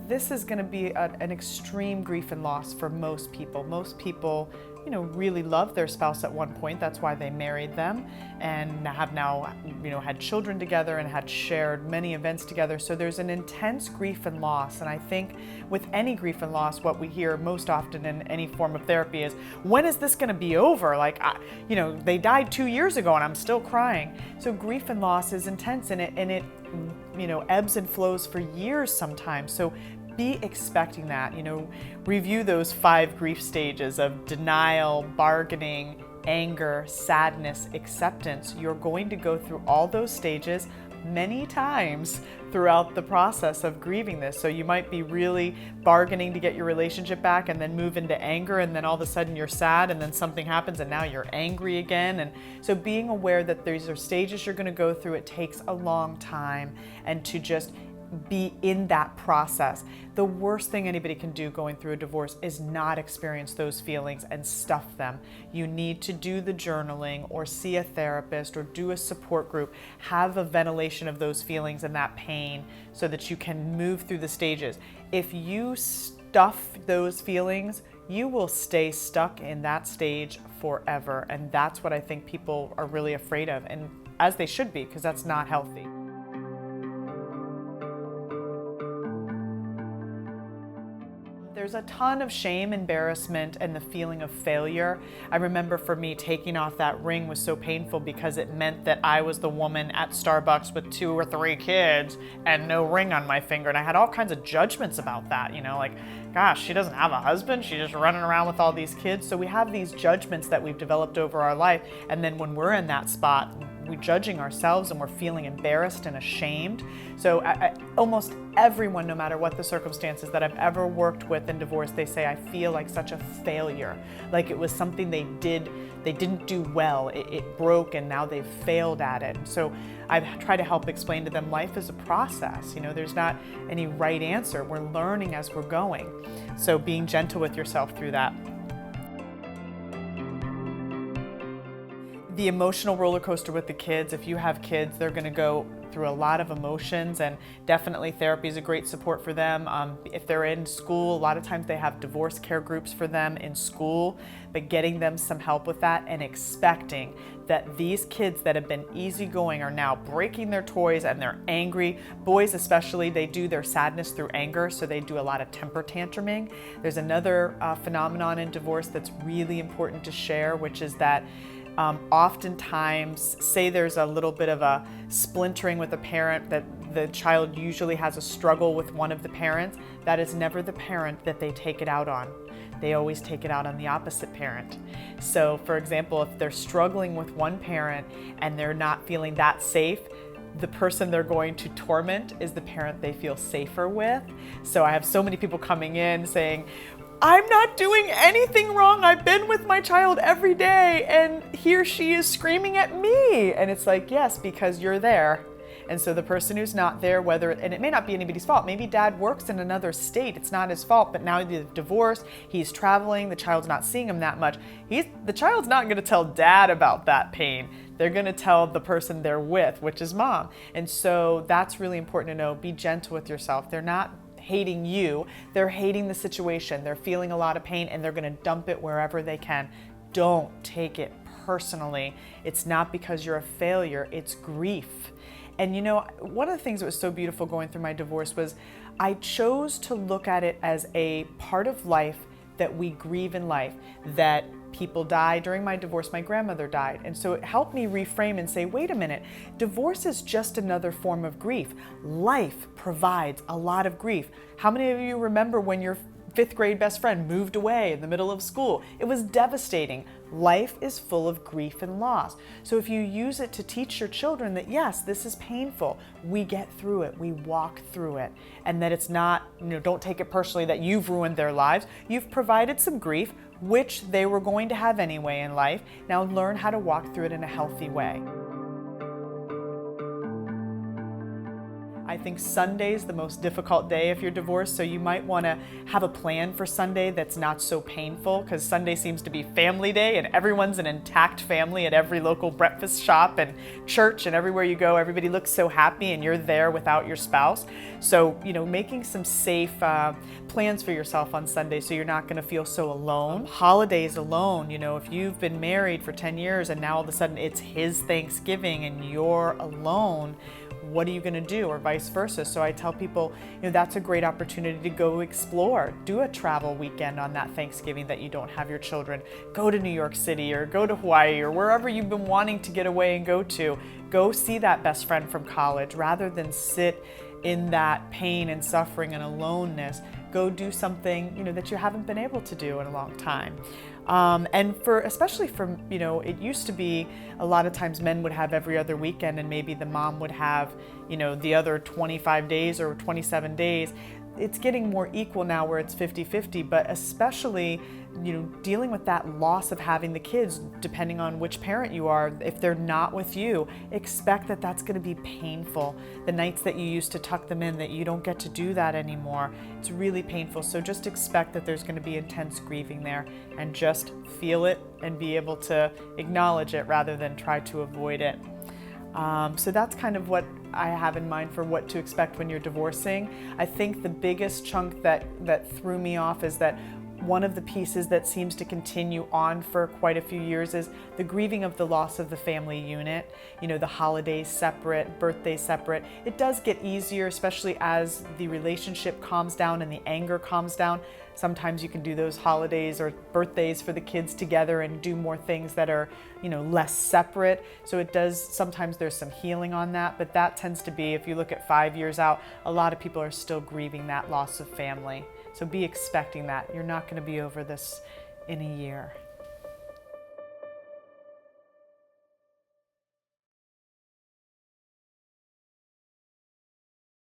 this is going to be an extreme grief and loss for most people. Most people, really love their spouse at one point. That's why they married them and have now, had children together and had shared many events together. So there's an intense grief and loss. And I think with any grief and loss, what we hear most often in any form of therapy is, when is this going to be over? Like, they died 2 years ago and I'm still crying. So grief and loss is intense, and it ebbs and flows for years sometimes. So be expecting that. Review those 5 grief stages of denial, bargaining, anger, sadness, acceptance. You're going to go through all those stages many times throughout the process of grieving this. So you might be really bargaining to get your relationship back and then move into anger, and then all of a sudden you're sad and then something happens and now you're angry again. And so being aware that these are stages you're going to go through, it takes a long time, and to just be in that process. The worst thing anybody can do going through a divorce is not experience those feelings and stuff them. You need to do the journaling or see a therapist or do a support group, have a ventilation of those feelings and that pain so that you can move through the stages. If you stuff those feelings, you will stay stuck in that stage forever. And that's what I think people are really afraid of, and as they should be, because that's not healthy. There's a ton of shame, embarrassment, and the feeling of failure. I remember for me, taking off that ring was so painful because it meant that I was the woman at Starbucks with 2 or 3 kids and no ring on my finger. And I had all kinds of judgments about that, like, gosh, she doesn't have a husband, she's just running around with all these kids. So we have these judgments that we've developed over our life. And then when we're in that spot, we're judging ourselves and we're feeling embarrassed and ashamed. So almost everyone, no matter what the circumstances that I've ever worked with in divorce, they say, I feel like such a failure. Like it was something they didn't do well. It broke and now they've failed at it. And so I've tried to help explain to them life is a process. There's not any right answer. We're learning as we're going. So being gentle with yourself through that. The emotional roller coaster with the kids. If you have kids, they're going to go through a lot of emotions, and definitely therapy is a great support for them. If they're in school, a lot of times they have divorce care groups for them in school, but getting them some help with that and expecting that these kids that have been easygoing are now breaking their toys and they're angry. Boys especially, they do their sadness through anger, so they do a lot of temper tantruming. There's another phenomenon in divorce that's really important to share, which is that oftentimes, say there's a little bit of a splintering with a parent, that the child usually has a struggle with one of the parents. That is never the parent that they take it out on. They always take it out on the opposite parent. So for example, if they're struggling with one parent and they're not feeling that safe, the person they're going to torment is the parent they feel safer with. So I have so many people coming in saying, I'm not doing anything wrong. I've been with my child every day and he or she is screaming at me. And it's like, yes, because you're there. And so the person who's not there, and it may not be anybody's fault. Maybe dad works in another state. It's not his fault, but now they're divorced. He's traveling. The child's not seeing him that much. The child's not going to tell dad about that pain. They're going to tell the person they're with, which is mom. And so that's really important to know. Be gentle with yourself. They're not hating you, they're hating the situation. They're feeling a lot of pain and they're going to dump it wherever they can. Don't take it personally. It's not because you're a failure, it's grief. And one of the things that was so beautiful going through my divorce was I chose to look at it as a part of life that we grieve in life, that people die. During my divorce, my grandmother died. And so it helped me reframe and say, wait a minute, divorce is just another form of grief. Life provides a lot of grief. How many of you remember when your 5th grade best friend moved away in the middle of school? It was devastating. Life is full of grief and loss. So if you use it to teach your children that, yes, this is painful, we get through it, we walk through it, and that it's not, don't take it personally that you've ruined their lives. You've provided some grief, which they were going to have anyway in life. Now learn how to walk through it in a healthy way. I think Sunday's the most difficult day if you're divorced, so you might want to have a plan for Sunday that's not so painful, because Sunday seems to be family day and everyone's an intact family at every local breakfast shop and church, and everywhere you go everybody looks so happy and you're there without your spouse. So, making some safe plans for yourself on Sunday so you're not going to feel so alone. Holidays alone, if you've been married for 10 years and now all of a sudden it's his Thanksgiving and you're alone, what are you going to do, or vice versa? So I tell people, that's a great opportunity to go explore. Do a travel weekend on that Thanksgiving that you don't have your children. Go to New York City or go to Hawaii or wherever you've been wanting to get away and go to. Go see that best friend from college rather than sit in that pain and suffering and aloneness. Go do something, that you haven't been able to do in a long time. And especially for, it used to be a lot of times men would have every other weekend and maybe the mom would have, the other 25 days or 27 days. It's getting more equal now where it's 50-50, but especially, dealing with that loss of having the kids, depending on which parent you are, if they're not with you, expect that that's going to be painful. The nights that you used to tuck them in, that you don't get to do that anymore, it's really painful. So just expect that there's going to be intense grieving there, and just feel it and be able to acknowledge it rather than try to avoid it. So that's kind of what I have in mind for what to expect when you're divorcing. I think the biggest chunk that threw me off is that one of the pieces that seems to continue on for quite a few years is the grieving of the loss of the family unit. The holidays separate, birthdays separate. It does get easier, especially as the relationship calms down and the anger calms down. Sometimes you can do those holidays or birthdays for the kids together and do more things that are, less separate. So it does, sometimes there's some healing on that, but that tends to be, if you look at 5 years out, a lot of people are still grieving that loss of family. So be expecting that. You're not going to be over this in a year.